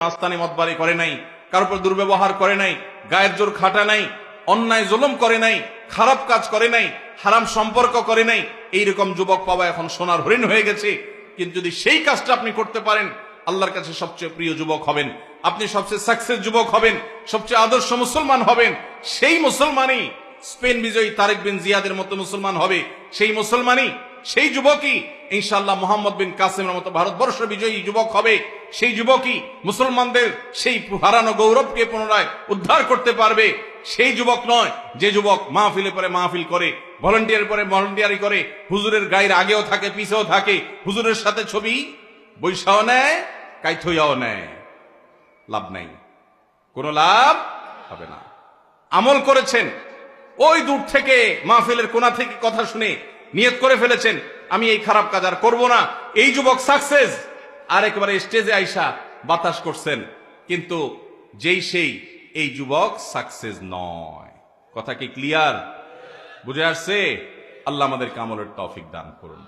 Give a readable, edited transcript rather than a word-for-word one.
আস্তানি মতবারি করে নাই, কারোর উপর দুর্ব্যবহার করে নাই, গায়ের জোর খাটা নাই, অন্যায় জুলুম করে নাই, খারাপ কাজ করে নাই, হারাম সম্পর্ক করে নাই, এইরকম যুবক পাওয়া এখন সোনার হরিণ হয়ে গেছে। কিন্তু যদি সেই কাজটা আপনি করতে পারেন, আল্লাহর কাছে সবচেয়ে প্রিয় যুবক হবেন, আপনি সবচেয়ে সাকসেস যুবক হবেন, সবচেয়ে আদর্শ মুসলমান হবেন। সেই মুসলমানই স্পেন বিজয়ী তারেক বিন জিয়াদের মতো মুসলমান হবে, সেই মুসলমানই, সেই যুবকই ইনশাআল্লাহ মোহাম্মদ বিন কাসিমের মতো ভারতবর্ষ বিজয়ী যুবক হবে। সেই যুবকই মুসলমানদের সেই হারানো গৌরবকে পুনরায় উদ্ধার করতে পারবে। সেই যুবক নয় যে যুবক মাহফিলে পরে মাহফিল করে, ভলান্টিয়ার পরে ভলান্টিয়ারি করে, হুজুরের গায়ের আগেও থাকে পিছেও থাকে, হুজুরের সাথে ছবি বৈশাও নেয়, কাইথইয়াও নেয়। লাভ নাই, কোনো লাভ হবে না। আমল করেছেন, ওই দূর থেকে মাহফিলের কোণা থেকে কথা শুনে নিয়ত করে ফেলেছেন আমি এই খারাপ কাজ আর করবো না, এই যুবক সাকসেস। আর একেবারে স্টেজে আইসা বাতাস করছেন, কিন্তু যেই সেই এই যুবক সাকসেস নয়। কথা কি ক্লিয়ার? বুঝে আসছে? আল্লাহ আমাদেরকে আমলের তৌফিক দান করুন।